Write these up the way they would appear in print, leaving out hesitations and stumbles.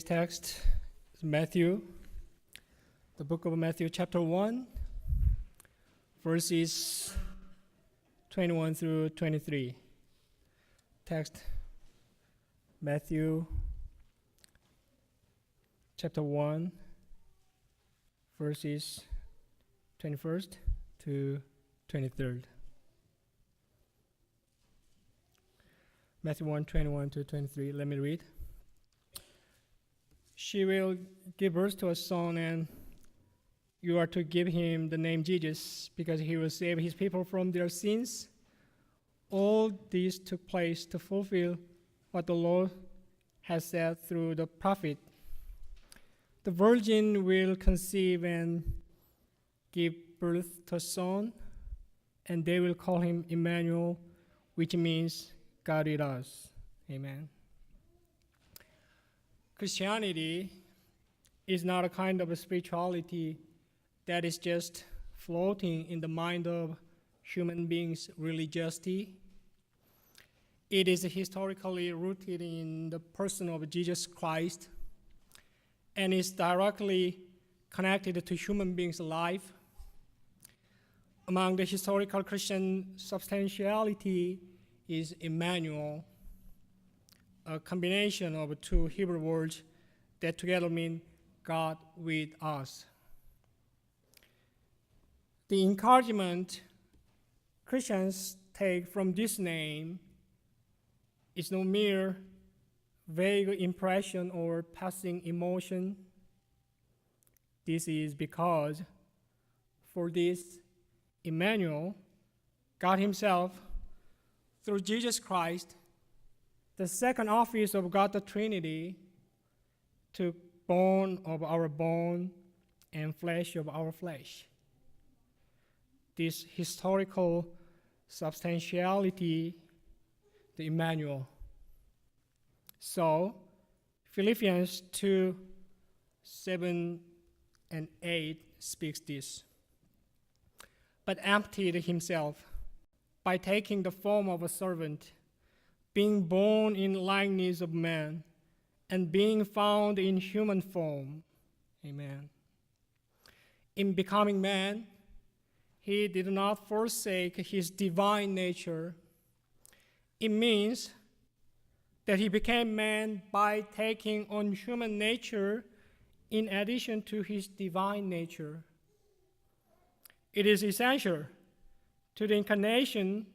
Text is Matthew, the book of Matthew, chapter 1, verses 21 through 23. Text, Matthew, chapter 1, verses 21st to 23rd. Matthew 1, 21 to 23. Let me read. She will give birth to a son, and you are to give him the name Jesus, because he will save his people from their sins. All this took place to fulfill what the Lord has said through the prophet. The virgin will conceive and give birth to a son, and they will call him Emmanuel, which means God with us. Amen. Christianity is not a kind of a spirituality that is just floating in the mind of human beings' religiosity. It is historically rooted in the person of Jesus Christ and is directly connected to human beings' life. Among the historical Christian substantiality is Emmanuel, a combination of two Hebrew words that together mean God with us. The encouragement Christians take from this name is no mere vague impression or passing emotion. This is because for this Emmanuel, God Himself, through Jesus Christ, the second office of God the Trinity, took bone of our bone and flesh of our flesh. This historical substantiality, the Emmanuel. So, Philippians 2, 7 and 8 speaks this. But emptied himself by taking the form of a servant, being born in likeness of man, and being found in human form. Amen. In becoming man, he did not forsake his divine nature. It means that he became man by taking on human nature in addition to his divine nature. It is essential to the incarnation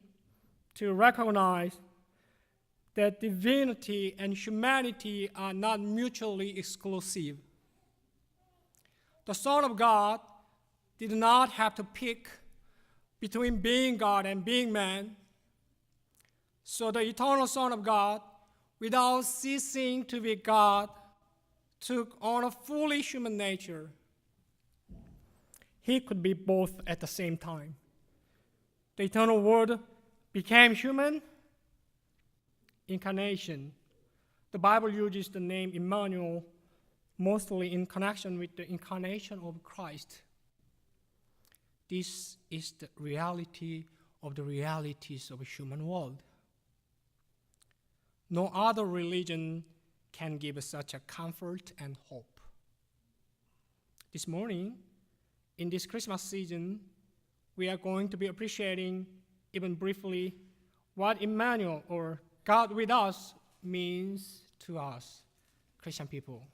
to recognize that divinity and humanity are not mutually exclusive. The Son of God did not have to pick between being God and being man. So the eternal Son of God, without ceasing to be God, took on a fully human nature. He could be both at the same time. The eternal Word became human. Incarnation. The Bible uses the name Emmanuel mostly in connection with the incarnation of Christ. This is the reality of the realities of the human world. No other religion can give such a comfort and hope. This morning, in this Christmas season, we are going to be appreciating, even briefly, what Emmanuel, or God with us, means to us, Christian people.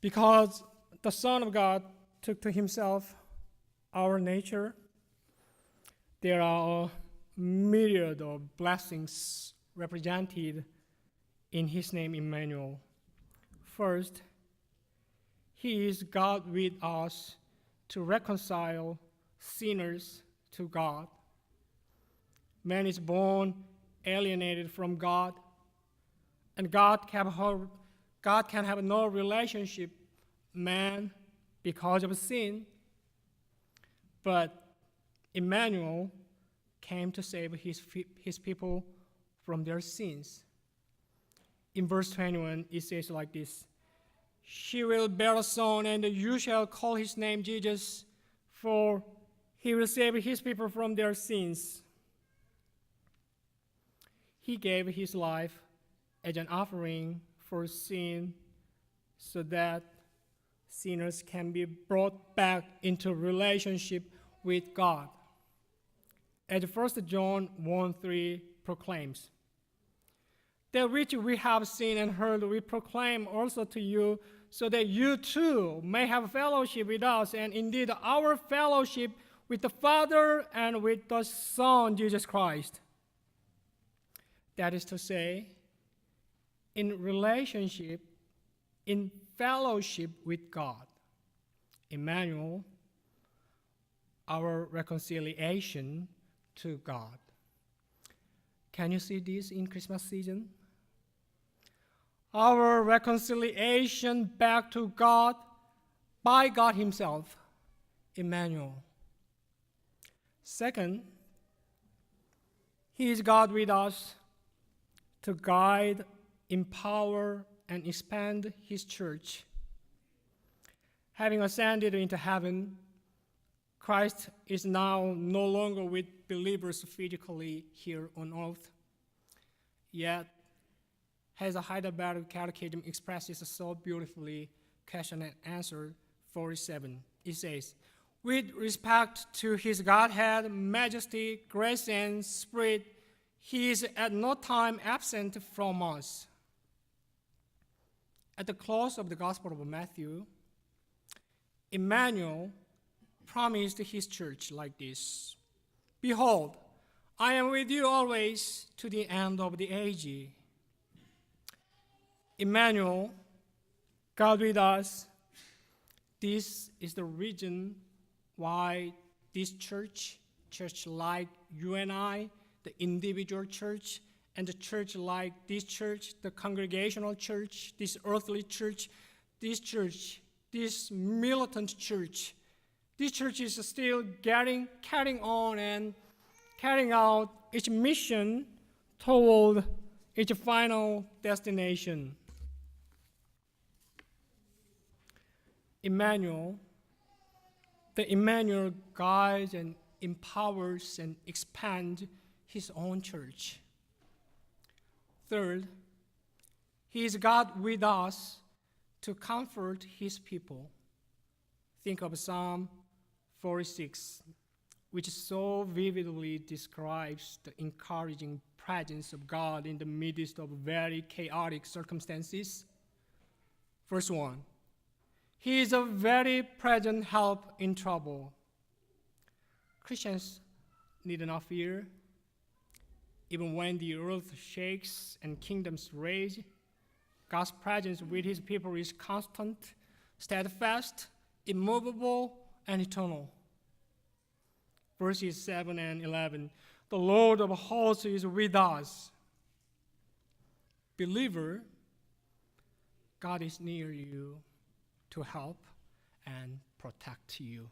Because the Son of God took to Himself our nature, there are a myriad of blessings represented in His name, Emmanuel. First, He is God with us to reconcile sinners to God. Man is born alienated from God, and God can have no relationship with man because of sin. But Emmanuel came to save his people from their sins. In verse 21, it says like this: She will bear a son, and you shall call his name Jesus, for he will save his people from their sins. He gave his life as an offering for sin so that sinners can be brought back into relationship with God. As 1 John 1:3 proclaims, that which we have seen and heard we proclaim also to you, so that you too may have fellowship with us, and indeed our fellowship with the Father and with the Son, Jesus Christ. That is to say, in relationship, in fellowship with God. Emmanuel, our reconciliation to God. Can you see this in Christmas season? Our reconciliation back to God by God Himself, Emmanuel. Second, He is God with us to guide, empower, and expand His church. Having ascended into heaven, Christ is now no longer with believers physically here on earth. Yet, as the Heidelberg Catechism expresses so beautifully, question and answer 47, it says, with respect to His Godhead, majesty, grace, and spirit, He is at no time absent from us. At the close of the Gospel of Matthew, Emmanuel promised His church like this, behold, I am with you always to the end of the age. Emmanuel, God with us, this is the reason why this church like you and I, the individual church, and the church like this church, the congregational church, this earthly church, this militant church, this church is still carrying on and carrying out its mission toward its final destination. Emmanuel, the Emmanuel guides and empowers and expands His own church. Third, He is God with us to comfort His people. Think of Psalm 46, which so vividly describes the encouraging presence of God in the midst of very chaotic circumstances. Verse 1, He is a very present help in trouble. Christians need not fear. Even when the earth shakes and kingdoms rage, God's presence with His people is constant, steadfast, immovable, and eternal. Verses 7 and 11, the Lord of hosts is with us. Believer, God is near you to help and protect you.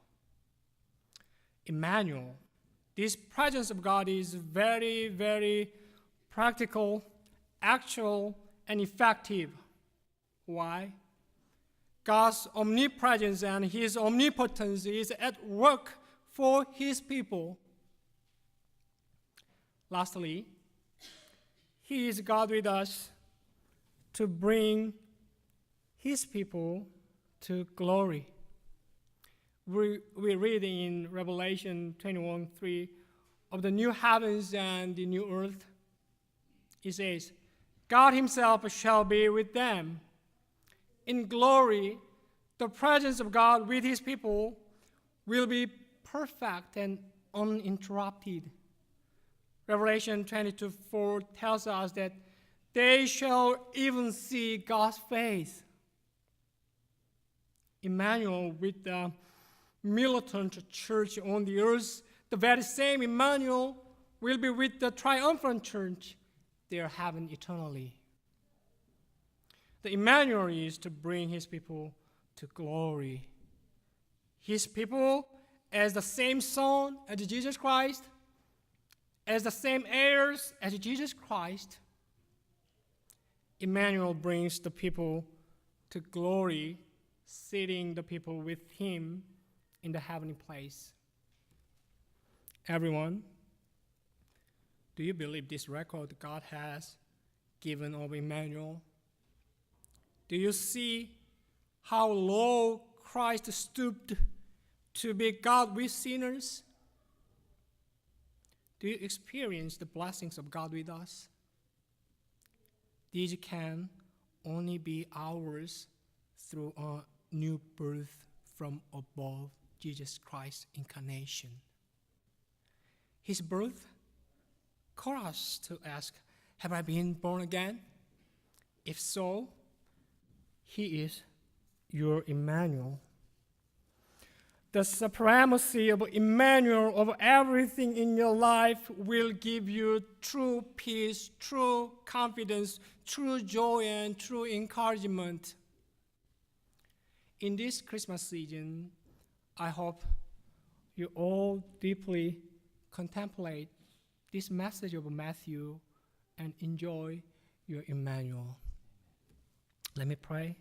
Emmanuel, this presence of God is very, very practical, actual, and effective. Why? God's omnipresence and His omnipotence is at work for His people. Lastly, He is God with us to bring His people to glory. We read in Revelation 21:3 of the new heavens and the new earth. It says, God Himself shall be with them. In glory, the presence of God with His people will be perfect and uninterrupted. Revelation 22:4 tells us that they shall even see God's face. Emmanuel with the militant church on the earth, the very same Emmanuel will be with the triumphant church there heaven eternally. The Emmanuel is to bring His people to glory. His people as the same Son as Jesus Christ, as the same heirs as Jesus Christ. Emmanuel brings the people to glory, seating the people with Him in the heavenly place. Everyone, do you believe this record God has given of Emmanuel? Do you see how low Christ stooped to be God with sinners? Do you experience the blessings of God with us? These can only be ours through a new birth from above, Jesus Christ's incarnation. His birth calls us to ask, have I been born again? If so, He is your Emmanuel. The supremacy of Emmanuel over everything in your life will give you true peace, true confidence, true joy, and true encouragement. In this Christmas season, I hope you all deeply contemplate this message of Matthew and enjoy your Emmanuel. Let me pray.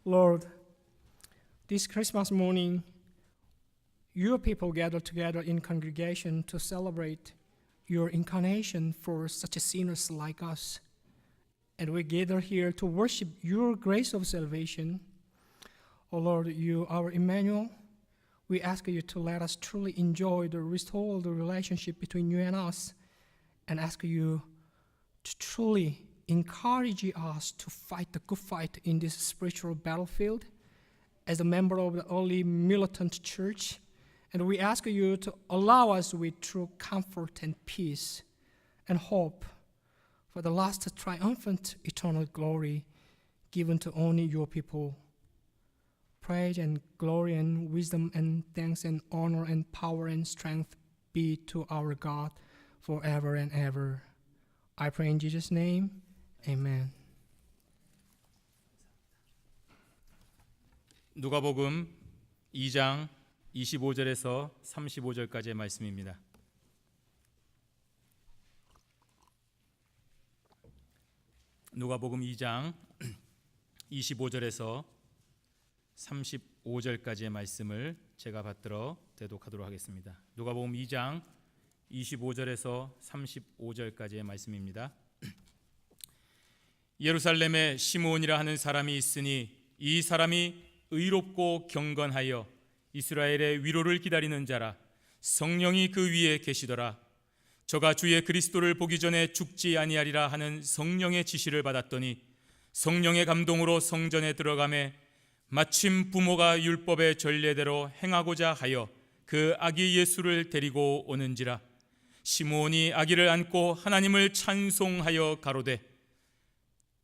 Lord, this Christmas morning, your people gather together in congregation to celebrate your incarnation for such sinners like us. And we gather here to worship your grace of salvation. O Lord, you, our Emmanuel, we ask you to let us truly enjoy the restored relationship between you and us, and ask you to truly encourage us to fight the good fight in this spiritual battlefield as a member of the early militant church. And we ask you to allow us with true comfort and peace and hope for the last triumphant eternal glory given to only your people. Praise and glory and wisdom and thanks and honor and power and strength be to our God forever and ever. I pray in Jesus' name, amen. 누가복음 2장 25절에서 35절까지의 말씀입니다. 누가복음 2장 25절에서 35절까지의 말씀을 제가 받들어 대독하도록 하겠습니다. 누가복음 2장 25절에서 35절까지의 말씀입니다. 예루살렘에 시므온이라 하는 사람이 있으니 이 사람이 의롭고 경건하여 이스라엘의 위로를 기다리는 자라. 성령이 그 위에 계시더라. 저가 주의 그리스도를 보기 전에 죽지 아니하리라 하는 성령의 지시를 받았더니 성령의 감동으로 성전에 들어가매 마침 부모가 율법의 전례대로 행하고자 하여 그 아기 예수를 데리고 오는지라. 시므온이 아기를 안고 하나님을 찬송하여 가로되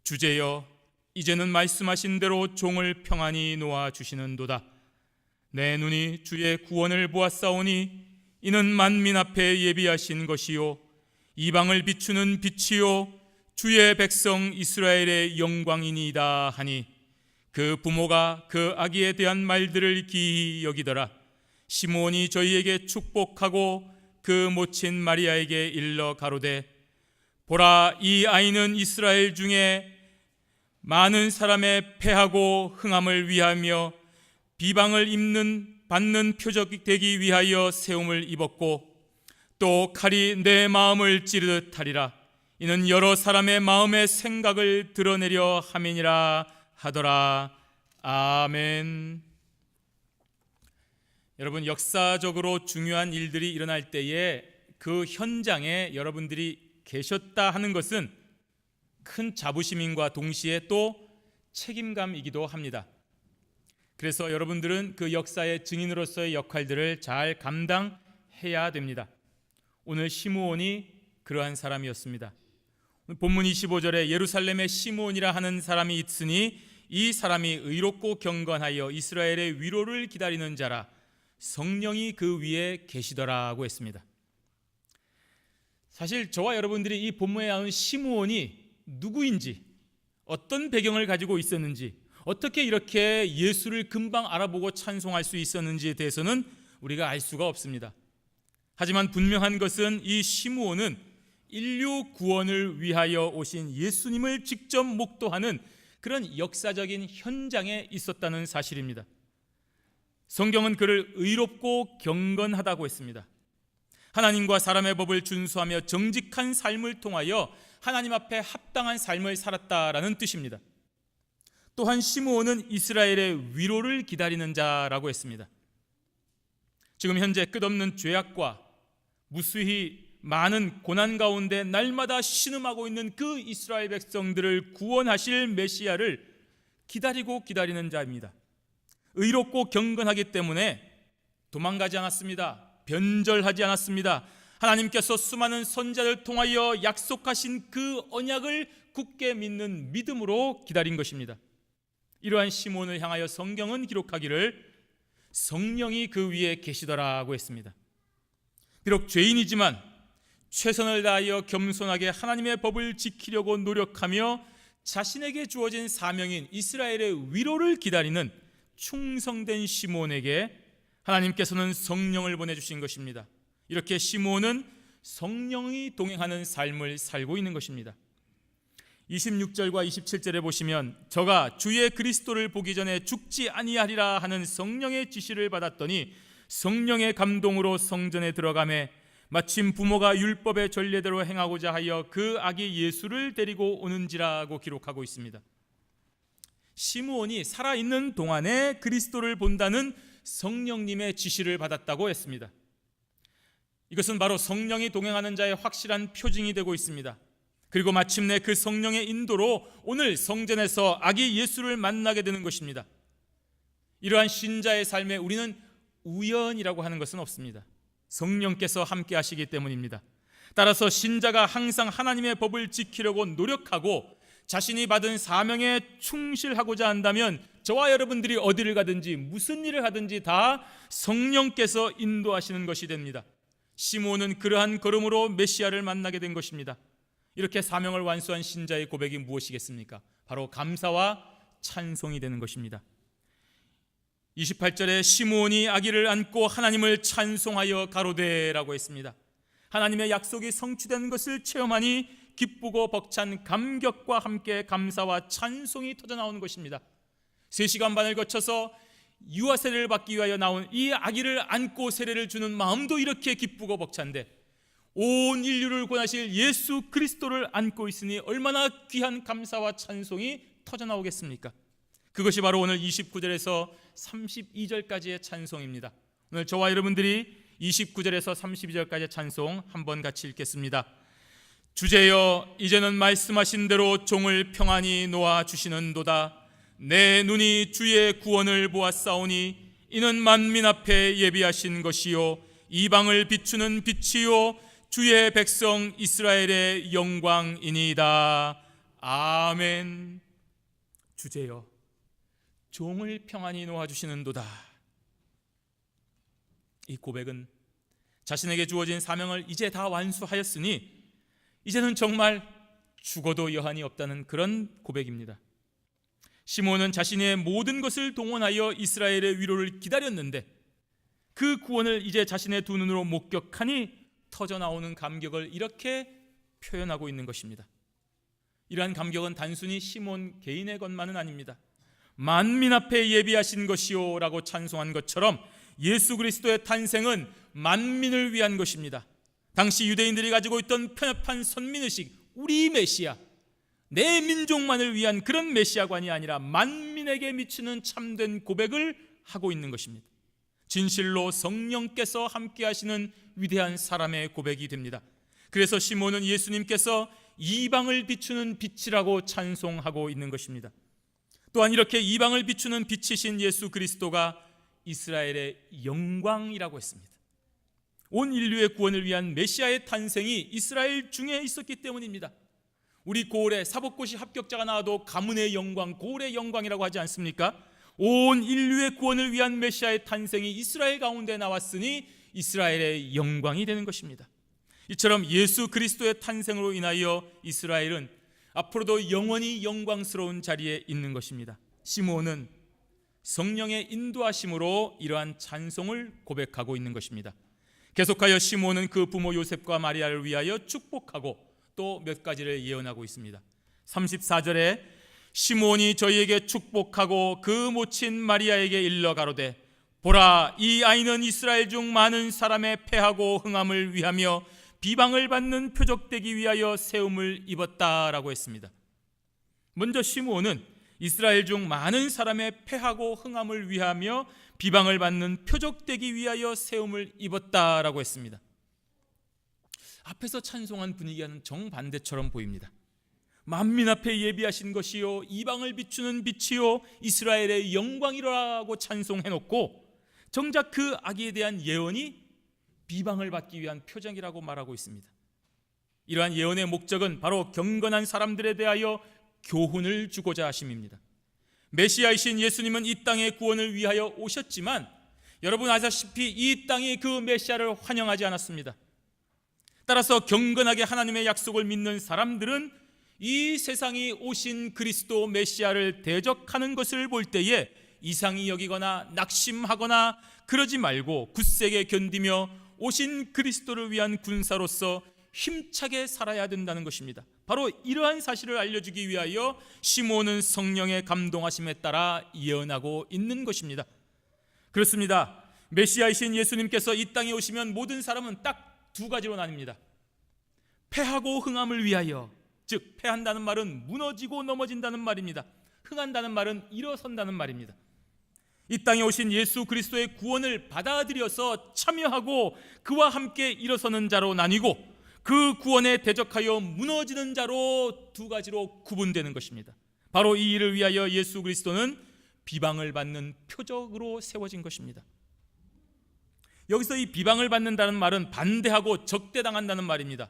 주제여 이제는 말씀하신 대로 종을 평안히 놓아 주시는도다. 내 눈이 주의 구원을 보았사오니 이는 만민 앞에 예비하신 것이요 이방을 비추는 빛이요 주의 백성 이스라엘의 영광이니이다 하니 그 부모가 그 아기에 대한 말들을 기이 여기더라. 시므온이 저희에게 축복하고 그 모친 마리아에게 일러 가로되 보라 이 아이는 이스라엘 중에 많은 사람의 패하고 흥함을 위하며 비방을 받는 표적이 되기 위하여 세움을 입었고 또 칼이 내 마음을 찌르듯 하리라. 이는 여러 사람의 마음의 생각을 드러내려 함이니라 하더라. 아멘. 여러분, 역사적으로 중요한 일들이 일어날 때에 그 현장에 여러분들이 계셨다 하는 것은 큰 자부심과 동시에 또 책임감이기도 합니다. 그래서 여러분들은 그 역사의 증인으로서의 역할들을 잘 감당해야 됩니다. 오늘 시므온이 그러한 사람이었습니다. 본문 25절에 예루살렘에 시므온이라 하는 사람이 있으니 이 사람이 의롭고 경건하여 이스라엘의 위로를 기다리는 자라. 성령이 그 위에 계시더라고 했습니다. 사실 저와 여러분들이 이 본문에 나온 시므온이 누구인지, 어떤 배경을 가지고 있었는지, 어떻게 이렇게 예수를 금방 알아보고 찬송할 수 있었는지에 대해서는 우리가 알 수가 없습니다. 하지만 분명한 것은 이 시므온은 인류 구원을 위하여 오신 예수님을 직접 목도하는 그런 역사적인 현장에 있었다는 사실입니다. 성경은 그를 의롭고 경건하다고 했습니다. 하나님과 사람의 법을 준수하며 정직한 삶을 통하여 하나님 앞에 합당한 삶을 살았다라는 뜻입니다. 또한 시므온은 이스라엘의 위로를 기다리는 자라고 했습니다. 지금 현재 끝없는 죄악과 무수히 많은 고난 가운데 날마다 신음하고 있는 그 이스라엘 백성들을 구원하실 메시아를 기다리는 자입니다. 의롭고 경건하기 때문에 도망가지 않았습니다. 변절하지 않았습니다. 하나님께서 수많은 선지자를 통하여 약속하신 그 언약을 굳게 믿는 믿음으로 기다린 것입니다. 이러한 시므온을 향하여 성경은 기록하기를 성령이 그 위에 계시더라고 했습니다. 비록 죄인이지만 최선을 다하여 겸손하게 하나님의 법을 지키려고 노력하며 자신에게 주어진 사명인 이스라엘의 위로를 기다리는 충성된 시므온에게 하나님께서는 성령을 보내주신 것입니다. 이렇게 시므온은 성령이 동행하는 삶을 살고 있는 것입니다. 26절과 27절에 보시면 저가 주의 그리스도를 보기 전에 죽지 아니하리라 하는 성령의 지시를 받았더니 성령의 감동으로 성전에 들어가매 마침 부모가 율법의 전례대로 행하고자 하여 그 아기 예수를 데리고 오는지라고 기록하고 있습니다. 시므온이 살아있는 동안에 그리스도를 본다는 성령님의 지시를 받았다고 했습니다. 이것은 바로 성령이 동행하는 자의 확실한 표징이 되고 있습니다. 그리고 마침내 그 성령의 인도로 오늘 성전에서 아기 예수를 만나게 되는 것입니다. 이러한 신자의 삶에 우리는 우연이라고 하는 것은 없습니다. 성령께서 함께 하시기 때문입니다. 따라서 신자가 항상 하나님의 법을 지키려고 노력하고 자신이 받은 사명에 충실하고자 한다면 저와 여러분들이 어디를 가든지 무슨 일을 하든지 다 성령께서 인도하시는 것이 됩니다. 시므온은 그러한 걸음으로 메시아를 만나게 된 것입니다. 이렇게 사명을 완수한 신자의 고백이 무엇이겠습니까? 바로 감사와 찬송이 되는 것입니다. 28절에 시므온이 아기를 안고 하나님을 찬송하여 가로되라고 했습니다. 하나님의 약속이 성취되는 것을 체험하니 기쁘고 벅찬 감격과 함께 감사와 찬송이 터져나오는 것입니다. 3시간 반을 거쳐서 유아 세례를 받기 위하여 나온 이 아기를 안고 세례를 주는 마음도 이렇게 기쁘고 벅찬데 온 인류를 구원하실 예수 그리스도를 안고 있으니 얼마나 귀한 감사와 찬송이 터져나오겠습니까? 그것이 바로 오늘 29절에서 32절까지의 찬송입니다. 오늘 저와 여러분들이 29절에서 32절까지의 찬송 한번 같이 읽겠습니다. 주제여 이제는 말씀하신 대로 종을 평안히 놓아주시는도다. 내 눈이 주의 구원을 보았사오니 이는 만민 앞에 예비하신 것이요 이방을 비추는 빛이요 주의 백성 이스라엘의 영광이니이다. 아멘. 주제여 종을 평안히 놓아주시는도다. 이 고백은 자신에게 주어진 사명을 이제 다 완수하였으니 이제는 정말 죽어도 여한이 없다는 그런 고백입니다. 시므온은 자신의 모든 것을 동원하여 이스라엘의 위로를 기다렸는데 그 구원을 이제 자신의 두 눈으로 목격하니 터져나오는 감격을 이렇게 표현하고 있는 것입니다. 이러한 감격은 단순히 시므온 개인의 것만은 아닙니다. 만민 앞에 예비하신 것이요 라고 찬송한 것처럼 예수 그리스도의 탄생은 만민을 위한 것입니다. 당시 유대인들이 가지고 있던 편협한 선민의식, 우리 메시아, 내 민족만을 위한 그런 메시아관이 아니라 만민에게 미치는 참된 고백을 하고 있는 것입니다. 진실로 성령께서 함께 하시는 위대한 사람의 고백이 됩니다. 그래서 시므온은 예수님께서 이방을 비추는 빛이라고 찬송하고 있는 것입니다. 또한 이렇게 이방을 비추는 빛이신 예수 그리스도가 이스라엘의 영광이라고 했습니다. 온 인류의 구원을 위한 메시아의 탄생이 이스라엘 중에 있었기 때문입니다. 우리 고을에 사법고시 합격자가 나와도 가문의 영광, 고을의 영광이라고 하지 않습니까? 온 인류의 구원을 위한 메시아의 탄생이 이스라엘 가운데 나왔으니 이스라엘의 영광이 되는 것입니다. 이처럼 예수 그리스도의 탄생으로 인하여 이스라엘은 앞으로도 영원히 영광스러운 자리에 있는 것입니다. 시므온은 성령의 인도하심으로 이러한 찬송을 고백하고 있는 것입니다. 계속하여 시므온은 그 부모 요셉과 마리아를 위하여 축복하고 또 몇 가지를 예언하고 있습니다. 34절에 시므온이 저희에게 축복하고 그 모친 마리아에게 일러 가로되 보라, 이 아이는 이스라엘 중 많은 사람의 패하고 흥함을 위하며 비방을 받는 표적되기 위하여 세움을 입었다라고 했습니다. 먼저 시므온은 이스라엘 중 많은 사람의 패하고 흥함을 위하며 비방을 받는 표적되기 위하여 세움을 입었다라고 했습니다. 앞에서 찬송한 분위기와는 정반대처럼 보입니다. 만민 앞에 예비하신 것이요 이방을 비추는 빛이요 이스라엘의 영광이라고 찬송해놓고 정작 그 아기에 대한 예언이 비방을 받기 위한 표정이라고 말하고 있습니다. 이러한 예언의 목적은 바로 경건한 사람들에 대하여 교훈을 주고자 하심입니다. 메시아이신 예수님은 이 땅의 구원을 위하여 오셨지만 여러분 아시다시피 이 땅이 그 메시아를 환영하지 않았습니다. 따라서 경건하게 하나님의 약속을 믿는 사람들은 이 세상이 오신 그리스도 메시아를 대적하는 것을 볼 때에 이상히 여기거나 낙심하거나 그러지 말고 굳세게 견디며 오신 그리스도를 위한 군사로서 힘차게 살아야 된다는 것입니다. 바로 이러한 사실을 알려주기 위하여 시므온은 성령의 감동하심에 따라 예언하고 있는 것입니다. 그렇습니다. 메시아이신 예수님께서 이 땅에 오시면 모든 사람은 딱 두 가지로 나뉩니다. 패하고 흥함을 위하여, 즉 패한다는 말은 무너지고 넘어진다는 말입니다. 흥한다는 말은 일어선다는 말입니다. 이 땅에 오신 예수 그리스도의 구원을 받아들여서 참여하고 그와 함께 일어서는 자로 나뉘고 그 구원에 대적하여 무너지는 자로 두 가지로 구분되는 것입니다. 바로 이 일을 위하여 예수 그리스도는 비방을 받는 표적으로 세워진 것입니다. 여기서 이 비방을 받는다는 말은 반대하고 적대당한다는 말입니다.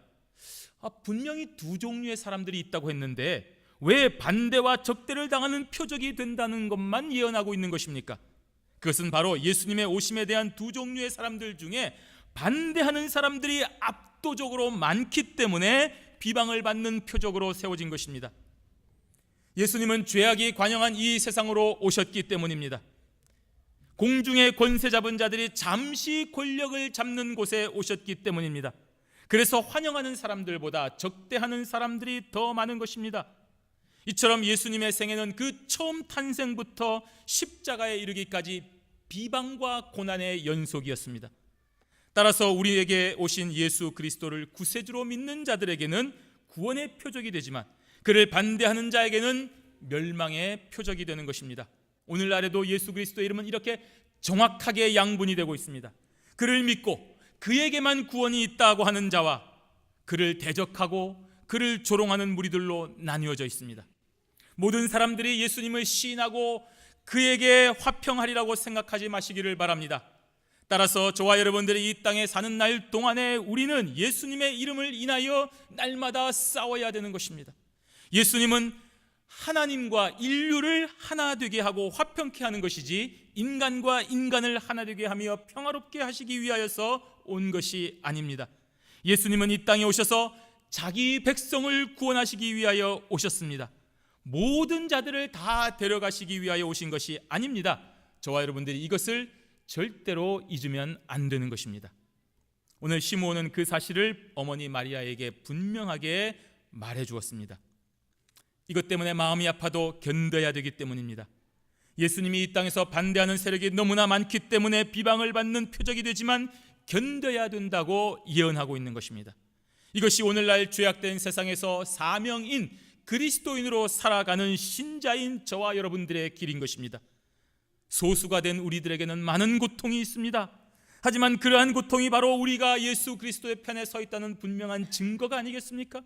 분명히 두 종류의 사람들이 있다고 했는데 왜 반대와 적대를 당하는 표적이 된다는 것만 예언하고 있는 것입니까? 그것은 바로 예수님의 오심에 대한 두 종류의 사람들 중에 반대하는 사람들이 압도적으로 많기 때문에 비방을 받는 표적으로 세워진 것입니다. 예수님은 죄악이 관영한 이 세상으로 오셨기 때문입니다. 공중의 권세 잡은 자들이 잠시 권력을 잡는 곳에 오셨기 때문입니다. 그래서 환영하는 사람들보다 적대하는 사람들이 더 많은 것입니다. 이처럼 예수님의 생애는 그 처음 탄생부터 십자가에 이르기까지 비방과 고난의 연속이었습니다. 따라서 우리에게 오신 예수 그리스도를 구세주로 믿는 자들에게는 구원의 표적이 되지만 그를 반대하는 자에게는 멸망의 표적이 되는 것입니다. 오늘날에도 예수 그리스도의 이름은 이렇게 정확하게 양분이 되고 있습니다. 그를 믿고 그에게만 구원이 있다고 하는 자와 그를 대적하고 그를 조롱하는 무리들로 나뉘어져 있습니다. 모든 사람들이 예수님을 시인하고 그에게 화평하리라고 생각하지 마시기를 바랍니다. 따라서 저와 여러분들이 이 땅에 사는 날 동안에 우리는 예수님의 이름을 인하여 날마다 싸워야 되는 것입니다. 예수님은 하나님과 인류를 하나 되게 하고 화평케 하는 것이지 인간과 인간을 하나 되게 하며 평화롭게 하시기 위하여서 온 것이 아닙니다. 예수님은 이 땅에 오셔서 자기 백성을 구원하시기 위하여 오셨습니다. 모든 자들을 다 데려가시기 위하여 오신 것이 아닙니다. 저와 여러분들이 이것을 절대로 잊으면 안 되는 것입니다. 오늘 시므온은 그 사실을 어머니 마리아에게 분명하게 말해 주었습니다. 이것 때문에 마음이 아파도 견뎌야 되기 때문입니다. 예수님이 이 땅에서 반대하는 세력이 너무나 많기 때문에 비방을 받는 표적이 되지만 견뎌야 된다고 예언하고 있는 것입니다. 이것이 오늘날 죄악된 세상에서 사명인 그리스도인으로 살아가는 신자인 저와 여러분들의 길인 것입니다. 소수가 된 우리들에게는 많은 고통이 있습니다. 하지만 그러한 고통이 바로 우리가 예수 그리스도의 편에 서 있다는 분명한 증거가 아니겠습니까?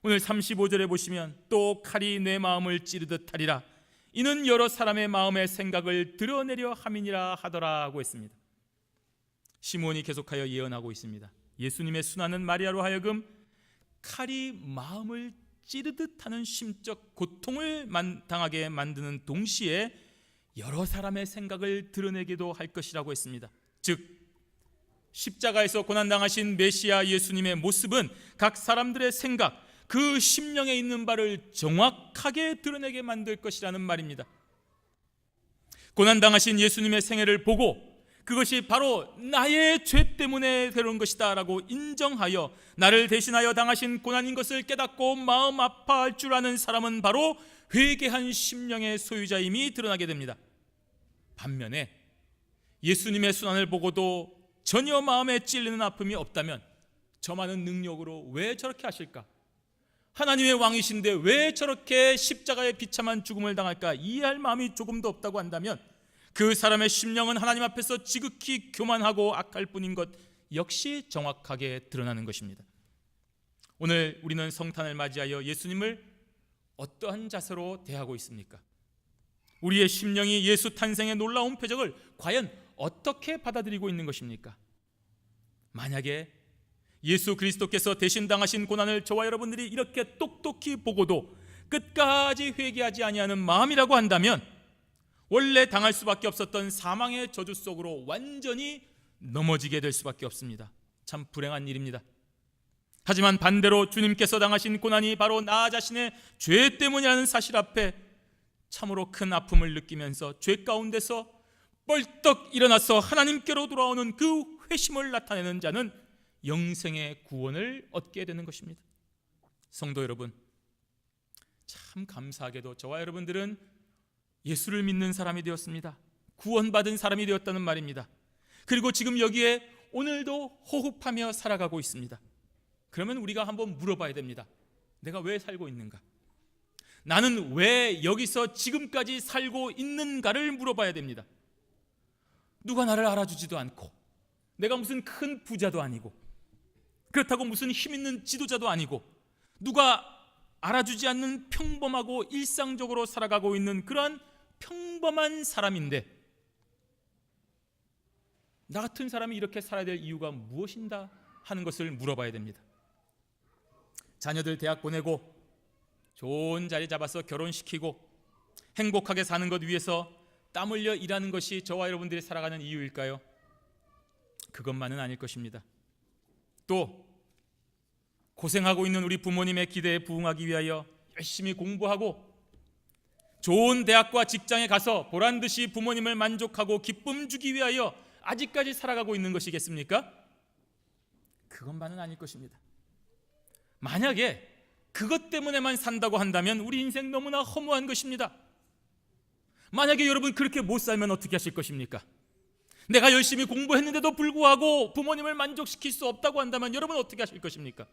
오늘 35절에 보시면 또 칼이 내 마음을 찌르듯 하리라 이는 여러 사람의 마음의 생각을 드러내려 함이니라 하더라고 했습니다. 시므온이 계속하여 예언하고 있습니다. 예수님의 순환은 마리아로 하여금 칼이 마음을 찌르듯 하는 심적 고통을 당하게 만드는 동시에 여러 사람의 생각을 드러내기도 할 것이라고 했습니다. 즉 십자가에서 고난당하신 메시아 예수님의 모습은 각 사람들의 생각, 그 심령에 있는 바를 정확하게 드러내게 만들 것이라는 말입니다. 고난당하신 예수님의 생애를 보고 그것이 바로 나의 죄 때문에 되는 것이다 라고 인정하여 나를 대신하여 당하신 고난인 것을 깨닫고 마음 아파할 줄 아는 사람은 바로 회개한 심령의 소유자임이 드러나게 됩니다. 반면에 예수님의 순환을 보고도 전혀 마음에 찔리는 아픔이 없다면 저 많은 능력으로 왜 저렇게 하실까? 하나님의 왕이신데 왜 저렇게 십자가에 비참한 죽음을 당할까? 이해할 마음이 조금도 없다고 한다면 그 사람의 심령은 하나님 앞에서 지극히 교만하고 악할 뿐인 것 역시 정확하게 드러나는 것입니다. 오늘 우리는 성탄을 맞이하여 예수님을 어떠한 자세로 대하고 있습니까? 우리의 심령이 예수 탄생의 놀라운 표적을 과연 어떻게 받아들이고 있는 것입니까? 만약에 예수 그리스도께서 대신 당하신 고난을 저와 여러분들이 이렇게 똑똑히 보고도 끝까지 회개하지 아니하는 마음이라고 한다면 원래 당할 수밖에 없었던 사망의 저주 속으로 완전히 넘어지게 될 수밖에 없습니다. 참 불행한 일입니다. 하지만 반대로 주님께서 당하신 고난이 바로 나 자신의 죄 때문이라는 사실 앞에 참으로 큰 아픔을 느끼면서 죄 가운데서 벌떡 일어나서 하나님께로 돌아오는 그 회심을 나타내는 자는 영생의 구원을 얻게 되는 것입니다. 성도 여러분, 참 감사하게도 저와 여러분들은 예수를 믿는 사람이 되었습니다. 구원받은 사람이 되었다는 말입니다. 그리고 지금 여기에 오늘도 호흡하며 살아가고 있습니다. 그러면 우리가 한번 물어봐야 됩니다. 내가 왜 살고 있는가? 나는 왜 여기서 지금까지 살고 있는가를 물어봐야 됩니다. 누가 나를 알아주지도 않고, 내가 무슨 큰 부자도 아니고, 그렇다고 무슨 힘 있는 지도자도 아니고, 누가 알아주지 않는 평범하고 일상적으로 살아가고 있는 그러한 평범한 사람인데, 나 같은 사람이 이렇게 살아야 될 이유가 무엇인가 하는 것을 물어봐야 됩니다. 자녀들 대학 보내고 좋은 자리 잡아서 결혼시키고 행복하게 사는 것 위해서 땀 흘려 일하는 것이 저와 여러분들이 살아가는 이유일까요? 그것만은 아닐 것입니다. 또 고생하고 있는 우리 부모님의 기대에 부응하기 위하여 열심히 공부하고 좋은 대학과 직장에 가서 보란듯이 부모님을 만족하고 기쁨 주기 위하여 아직까지 살아가고 있는 것이겠습니까? 그것만은 아닐 것입니다. 만약에 그것 때문에만 산다고 한다면 우리 인생 너무나 허무한 것입니다. 만약에 여러분 그렇게 못 살면 어떻게 하실 것입니까? 내가 열심히 공부했는데도 불구하고 부모님을 만족시킬 수 없다고 한다면 여러분 어떻게 하실 것입니까?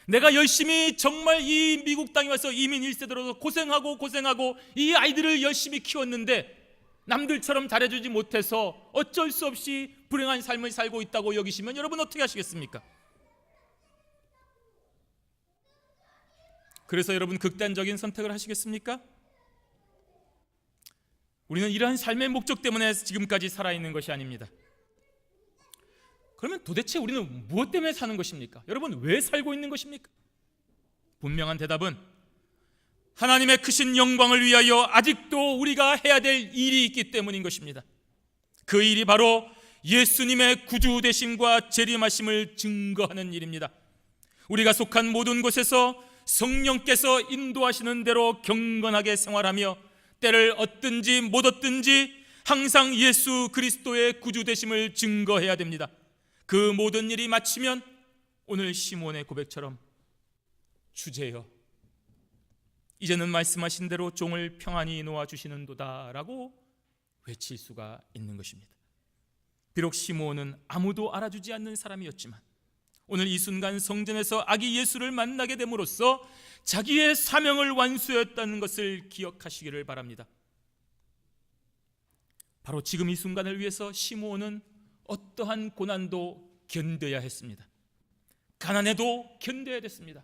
내가 열심히 정말 이 미국 땅에 와서 이민 1세대로서 고생하고 이 아이들을 열심히 키웠는데 남들처럼 잘해주지 못해서 어쩔 수 없이 불행한 삶을 살고 있다고 여기시면 여러분 어떻게 하시겠습니까? 그래서 여러분 극단적인 선택을 하시겠습니까? 우리는 이러한 삶의 목적 때문에 지금까지 살아있는 것이 아닙니다. 그러면 도대체 우리는 무엇 때문에 사는 것입니까? 여러분 왜 살고 있는 것입니까? 분명한 대답은 하나님의 크신 영광을 위하여 아직도 우리가 해야 될 일이 있기 때문인 것입니다. 그 일이 바로 예수님의 구주 되심과 재림하심을 증거하는 일입니다. 우리가 속한 모든 곳에서 성령께서 인도하시는 대로 경건하게 생활하며 때를 얻든지 못 얻든지 항상 예수 그리스도의 구주 되심을 증거해야 됩니다. 그 모든 일이 마치면 오늘 시몬의 고백처럼 주제여 이제는 말씀하신 대로 종을 평안히 놓아주시는도다 라고 외칠 수가 있는 것입니다. 비록 시몬은 아무도 알아주지 않는 사람이었지만 오늘 이 순간 성전에서 아기 예수를 만나게 됨으로써 자기의 사명을 완수했다는 것을 기억하시기를 바랍니다. 바로 지금 이 순간을 위해서 시몬은 어떠한 고난도 견뎌야 했습니다. 가난해도 견뎌야 됐습니다.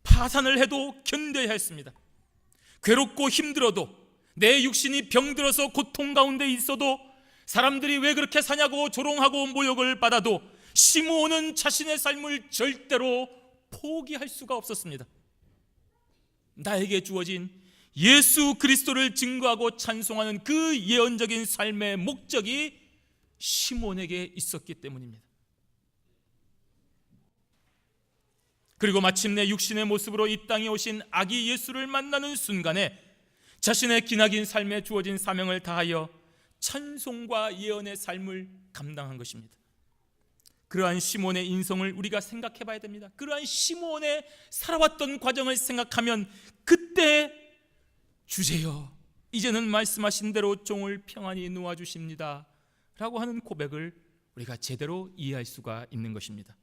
파산을 해도 견뎌야 했습니다. 괴롭고 힘들어도 내 육신이 병들어서 고통 가운데 있어도 사람들이 왜 그렇게 사냐고 조롱하고 모욕을 받아도 시므온은 자신의 삶을 절대로 포기할 수가 없었습니다. 나에게 주어진 예수 그리스도를 증거하고 찬송하는 그 예언적인 삶의 목적이 시므온에게 있었기 때문입니다. 그리고 마침내 육신의 모습으로 이 땅에 오신 아기 예수를 만나는 순간에 자신의 기나긴 삶에 주어진 사명을 다하여 찬송과 예언의 삶을 감당한 것입니다. 그러한 시몬의 인성을 우리가 생각해 봐야 됩니다. 그러한 시몬의 살아왔던 과정을 생각하면 그때 주제여 이제는 말씀하신 대로 종을 평안히 놓아주십니다 라고 하는 고백을 우리가 제대로 이해할 수가 있는 것입니다.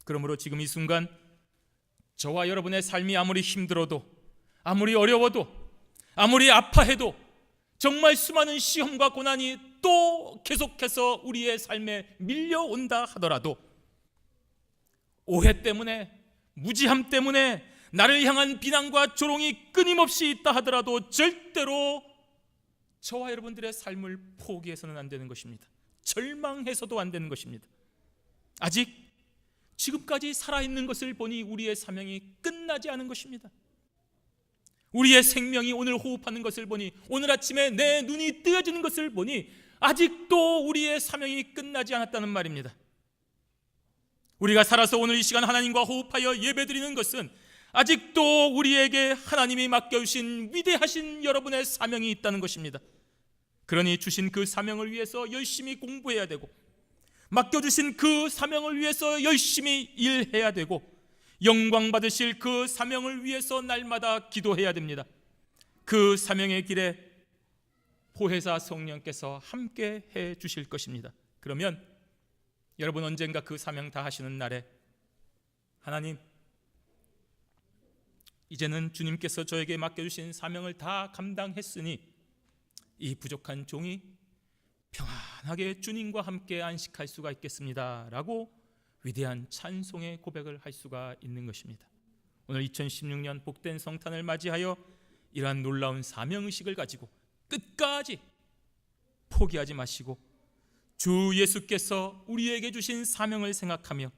그러므로 지금 이 순간 저와 여러분의 삶이 아무리 힘들어도, 아무리 어려워도, 아무리 아파해도, 정말 수많은 시험과 고난이 또 계속해서 우리의 삶에 밀려온다 하더라도, 오해 때문에, 무지함 때문에 나를 향한 비난과 조롱이 끊임없이 있다 하더라도 절대로 저와 여러분들의 삶을 포기해서는 안 되는 것입니다. 절망해서도 안 되는 것입니다. 아직 지금까지 살아있는 것을 보니 우리의 사명이 끝나지 않은 것입니다. 우리의 생명이 오늘 호흡하는 것을 보니, 오늘 아침에 내 눈이 뜨여지는 것을 보니 아직도 우리의 사명이 끝나지 않았다는 말입니다. 우리가 살아서 오늘 이 시간 하나님과 호흡하여 예배드리는 것은 아직도 우리에게 하나님이 맡겨주신 위대하신 여러분의 사명이 있다는 것입니다. 그러니 주신 그 사명을 위해서 열심히 공부해야 되고, 맡겨주신 그 사명을 위해서 열심히 일해야 되고, 영광 받으실 그 사명을 위해서 날마다 기도해야 됩니다. 그 사명의 길에 보혜사 성령께서 함께 해 주실 것입니다. 그러면 여러분 언젠가 그 사명 다 하시는 날에 하나님, 이제는 주님께서 저에게 맡겨주신 사명을 다 감당했으니 이 부족한 종이 평안하게 주님과 함께 안식할 수가 있겠습니다 라고 위대한 찬송의 고백을 할 수가 있는 것입니다. 오늘 2016년 복된 성탄을 맞이하여 이러한 놀라운 사명의식을 가지고 끝까지 포기하지 마시고 주 예수께서 우리에게 주신 사명을 생각하며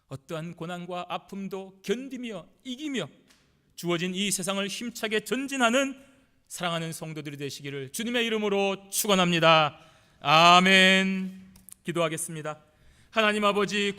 어떠한 고난과 아픔도 견디며 이기며 주어진 이 세상을 힘차게 전진하는 사랑하는 성도들이 되시기를 주님의 이름으로 축원합니다. 아멘. 기도하겠습니다. 하나님 아버지, 고맙습니다.